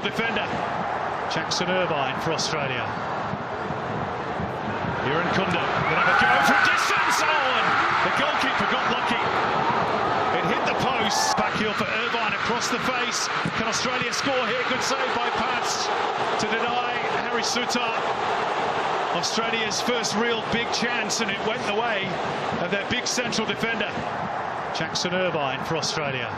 central defender. Jackson Irvine for Australia. Kieran Kunda will have a go from distance. Oh, and the goalkeeper got lucky. It hit the post. Back heel for Irvine across the face. Can Australia score here? Good save by Pats to deny Harry Sutar Australia's first real big chance, and it went the way of their big central defender. Jackson Irvine for Australia.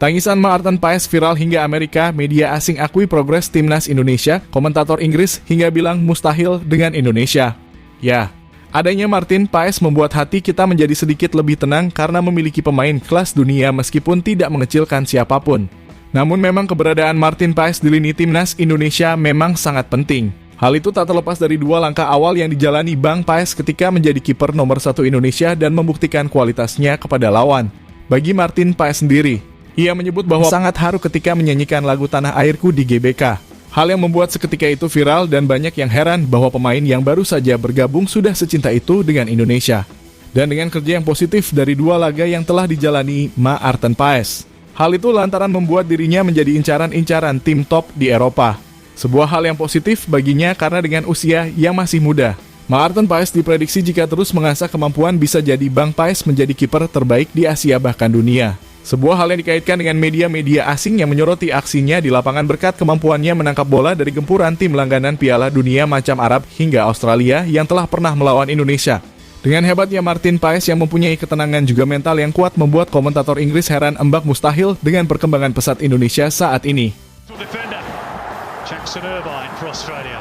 Tangisan Maarten Paes viral hingga Amerika, media asing akui progres timnas Indonesia, komentator Inggris hingga bilang mustahil dengan Indonesia. Ya, adanya Martin Paes membuat hati kita menjadi sedikit lebih tenang karena memiliki pemain kelas dunia meskipun tidak mengecilkan siapapun. Namun memang keberadaan Martin Paes di lini timnas Indonesia memang sangat penting. Hal itu tak terlepas dari dua langkah awal yang dijalani Bang Paes ketika menjadi kiper nomor 1 Indonesia dan membuktikan kualitasnya kepada lawan. Bagi Martin Paes sendiri, ia menyebut bahwa sangat haru ketika menyanyikan lagu Tanah Airku di GBK. Hal yang membuat seketika itu viral dan banyak yang heran bahwa pemain yang baru saja bergabung sudah secinta itu dengan Indonesia. Dan dengan kerja yang positif dari dua laga yang telah dijalani Maarten Paes. Hal itu lantaran membuat dirinya menjadi incaran-incaran tim top di Eropa. Sebuah hal yang positif baginya karena dengan usia yang masih muda. Maarten Paes diprediksi jika terus mengasah kemampuan bisa jadi Bang Paes menjadi kiper terbaik di Asia bahkan dunia. Sebuah hal yang dikaitkan dengan media-media asing yang menyoroti aksinya di lapangan berkat kemampuannya menangkap bola dari gempuran tim langganan Piala Dunia macam Arab hingga Australia yang telah pernah melawan Indonesia. Dengan hebatnya Martin Paes yang mempunyai ketenangan juga mental yang kuat membuat komentator Inggris heran embak mustahil dengan perkembangan pesat Indonesia saat ini. Jackson Irvine for Australia.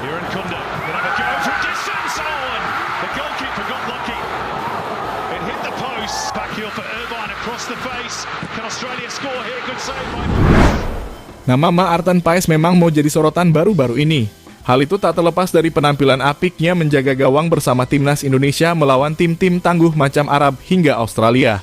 Kieran Kunda will have a go from distance. Oh, and the goalkeeper got lucky. It hit the post. Back heel for Irvine across the face. Can Australia score here? Good save by Pats. Nama Maarten Paes memang mau jadi sorotan baru-baru ini. Hal itu tak terlepas dari penampilan apiknya menjaga gawang bersama timnas Indonesia melawan tim-tim tangguh macam Arab hingga Australia.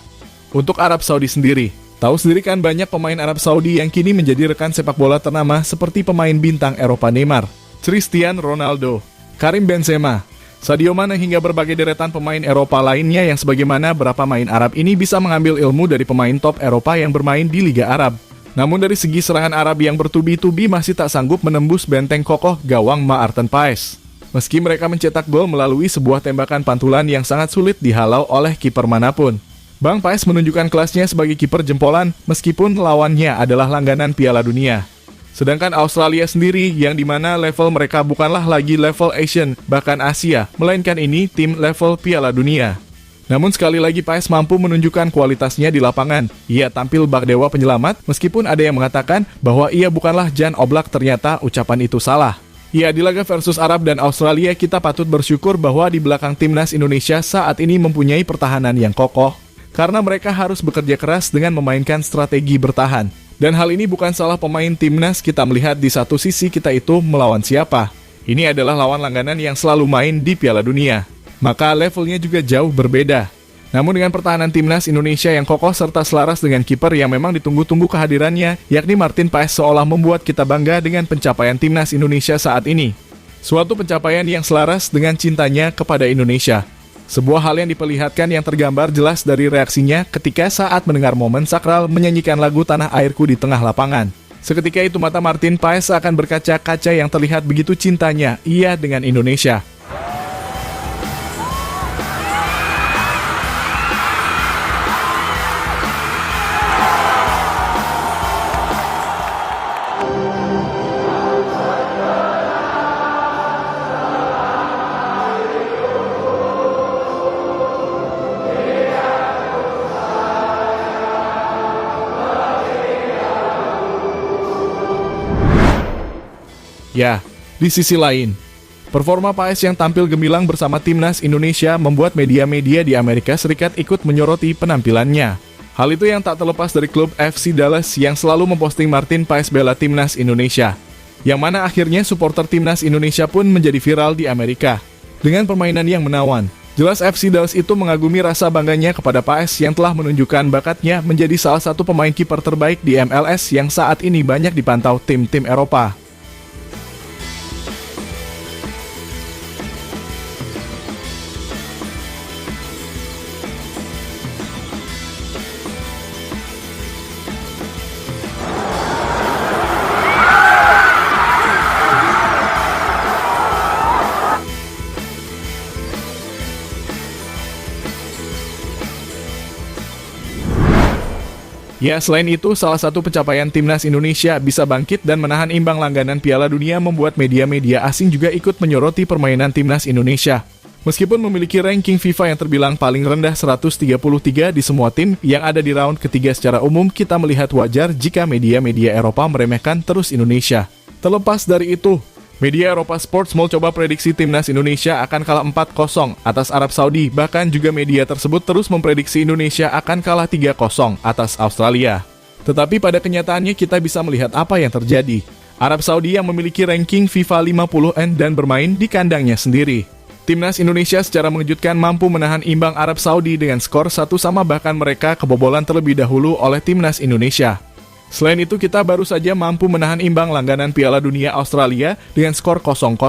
Untuk Arab Saudi sendiri, tahu sendiri kan banyak pemain Arab Saudi yang kini menjadi rekan sepak bola ternama seperti pemain bintang Eropa Neymar, Cristiano Ronaldo, Karim Benzema, Sadio Mane hingga berbagai deretan pemain Eropa lainnya yang sebagaimana berapa pemain Arab ini bisa mengambil ilmu dari pemain top Eropa yang bermain di Liga Arab. Namun dari segi serangan Arab yang bertubi-tubi masih tak sanggup menembus benteng kokoh gawang Maarten Paes. Meski mereka mencetak gol melalui sebuah tembakan pantulan yang sangat sulit dihalau oleh kiper manapun. Bang Paes menunjukkan kelasnya sebagai kiper jempolan meskipun lawannya adalah langganan Piala Dunia. Sedangkan Australia sendiri yang dimana level mereka bukanlah lagi level Asian bahkan Asia, melainkan ini tim level Piala Dunia. Namun sekali lagi Paes mampu menunjukkan kualitasnya di lapangan. Ia tampil bak dewa penyelamat meskipun ada yang mengatakan bahwa ia bukanlah Jan Oblak, ternyata ucapan itu salah. Ya, di laga versus Arab dan Australia kita patut bersyukur bahwa di belakang timnas Indonesia saat ini mempunyai pertahanan yang kokoh. Karena mereka harus bekerja keras dengan memainkan strategi bertahan. Dan hal ini bukan salah pemain timnas, kita melihat di satu sisi kita itu melawan siapa. Ini adalah lawan langganan yang selalu main di Piala Dunia. Maka levelnya juga jauh berbeda. Namun dengan pertahanan timnas Indonesia yang kokoh serta selaras dengan kiper yang memang ditunggu-tunggu kehadirannya, yakni Martin Paes seolah membuat kita bangga dengan pencapaian timnas Indonesia saat ini. Suatu pencapaian yang selaras dengan cintanya kepada Indonesia. Sebuah hal yang diperlihatkan yang tergambar jelas dari reaksinya ketika saat mendengar momen sakral menyanyikan lagu Tanah Airku di tengah lapangan. Seketika itu mata Martin Paes akan berkaca-kaca yang terlihat begitu cintanya ia dengan Indonesia. Ya, di sisi lain, performa Paes yang tampil gemilang bersama timnas Indonesia membuat media-media di Amerika Serikat ikut menyoroti penampilannya. Hal itu yang tak terlepas dari klub FC Dallas yang selalu memposting Martin Paes bela timnas Indonesia. Yang mana akhirnya supporter timnas Indonesia pun menjadi viral di Amerika. Dengan permainan yang menawan, Jelas FC Dallas itu mengagumi rasa bangganya kepada Paes yang telah menunjukkan bakatnya menjadi salah satu pemain kiper terbaik di MLS yang saat ini banyak dipantau tim-tim Eropa. Ya, selain itu, salah satu pencapaian timnas Indonesia bisa bangkit dan menahan imbang langganan Piala Dunia membuat media-media asing juga ikut menyoroti permainan timnas Indonesia. Meskipun memiliki ranking FIFA yang terbilang paling rendah 133 di semua tim yang ada di round ketiga secara umum, kita melihat wajar jika media-media Eropa meremehkan terus Indonesia. Terlepas dari itu, media Eropa Sports Mall coba prediksi timnas Indonesia akan kalah 4-0 atas Arab Saudi, bahkan juga media tersebut terus memprediksi Indonesia akan kalah 3-0 atas Australia. Tetapi pada kenyataannya kita bisa melihat apa yang terjadi. Arab Saudi yang memiliki ranking FIFA 50N dan bermain di kandangnya sendiri. Timnas Indonesia secara mengejutkan mampu menahan imbang Arab Saudi dengan skor 1-1, bahkan mereka kebobolan terlebih dahulu oleh timnas Indonesia. Selain itu, kita baru saja mampu menahan imbang langganan Piala Dunia Australia dengan skor 0-0.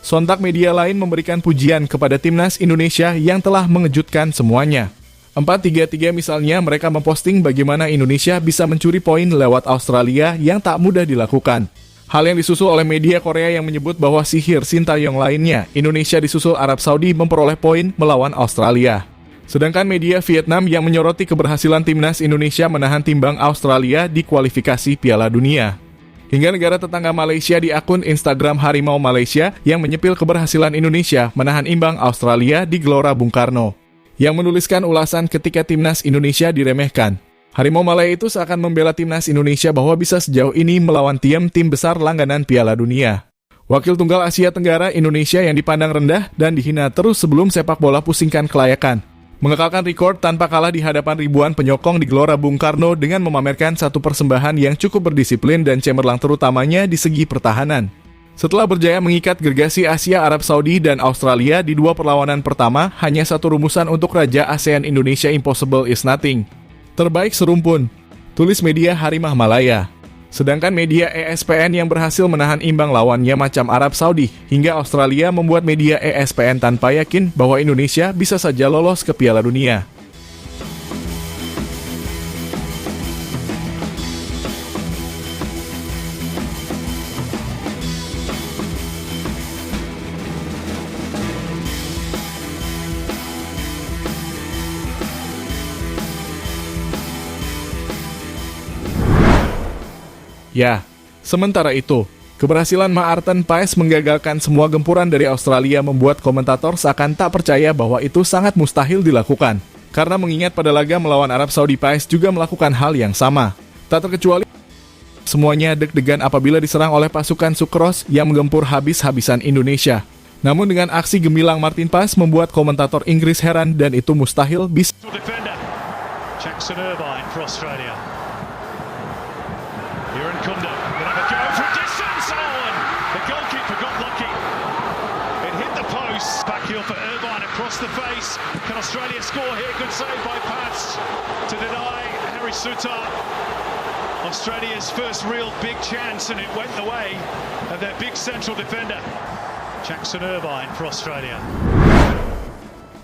Sontak media lain memberikan pujian kepada timnas Indonesia yang telah mengejutkan semuanya. 4-3-3 misalnya, mereka memposting bagaimana Indonesia bisa mencuri poin lewat Australia yang tak mudah dilakukan. Hal yang disusul oleh media Korea yang menyebut bahwa sihir Sintayong lainnya, Indonesia disusul Arab Saudi memperoleh poin melawan Australia. Sedangkan media Vietnam yang menyoroti keberhasilan timnas Indonesia menahan timbang Australia di kualifikasi Piala Dunia. Hingga negara tetangga Malaysia di akun Instagram Harimau Malaysia yang menyepil keberhasilan Indonesia menahan imbang Australia di Gelora Bung Karno, yang menuliskan ulasan ketika timnas Indonesia diremehkan. Harimau Malaya itu seakan membela timnas Indonesia bahwa bisa sejauh ini melawan tim besar langganan Piala Dunia. Wakil tunggal Asia Tenggara Indonesia yang dipandang rendah dan dihina terus sebelum sepak bola pusingkan kelayakan, mengekalkan rekor tanpa kalah di hadapan ribuan penyokong di Gelora Bung Karno dengan memamerkan satu persembahan yang cukup berdisiplin dan cemerlang, terutamanya di segi pertahanan. Setelah berjaya mengikat gergasi Asia, Arab Saudi, dan Australia di dua perlawanan pertama, hanya satu rumusan untuk Raja ASEAN Indonesia: impossible is nothing. Terbaik serumpun, tulis media Harimau Malaya. Sedangkan media ESPN yang berhasil menahan imbang lawannya macam Arab Saudi hingga Australia membuat media ESPN tanpa yakin bahwa Indonesia bisa saja lolos ke Piala Dunia. Ya, sementara itu, keberhasilan Maarten Paes menggagalkan semua gempuran dari Australia membuat komentator seakan tak percaya bahwa itu sangat mustahil dilakukan. Karena mengingat pada laga melawan Arab Saudi, Paes juga melakukan hal yang sama. Tak terkecuali, semuanya deg-degan apabila diserang oleh pasukan Sucros yang menggempur habis-habisan Indonesia. Namun dengan aksi gemilang Martin Paes membuat komentator Inggris heran, dan itu mustahil bisa. Jackson Irvine for Australia. Here in Kunda, gonna have a go from distance. Oh, and the goalkeeper got lucky. It hit the post. Back heel for Irvine across the face. Can Australia score here? Good save by Pats to deny Harry Souttar Australia's first real big chance, and it went the way of their big central defender. Jackson Irvine for Australia.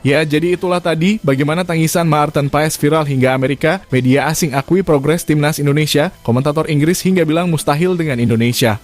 Ya, jadi itulah tadi bagaimana tangisan Maarten Paes viral hingga Amerika, media asing akui progres timnas Indonesia, komentator Inggris hingga bilang mustahil dengan Indonesia.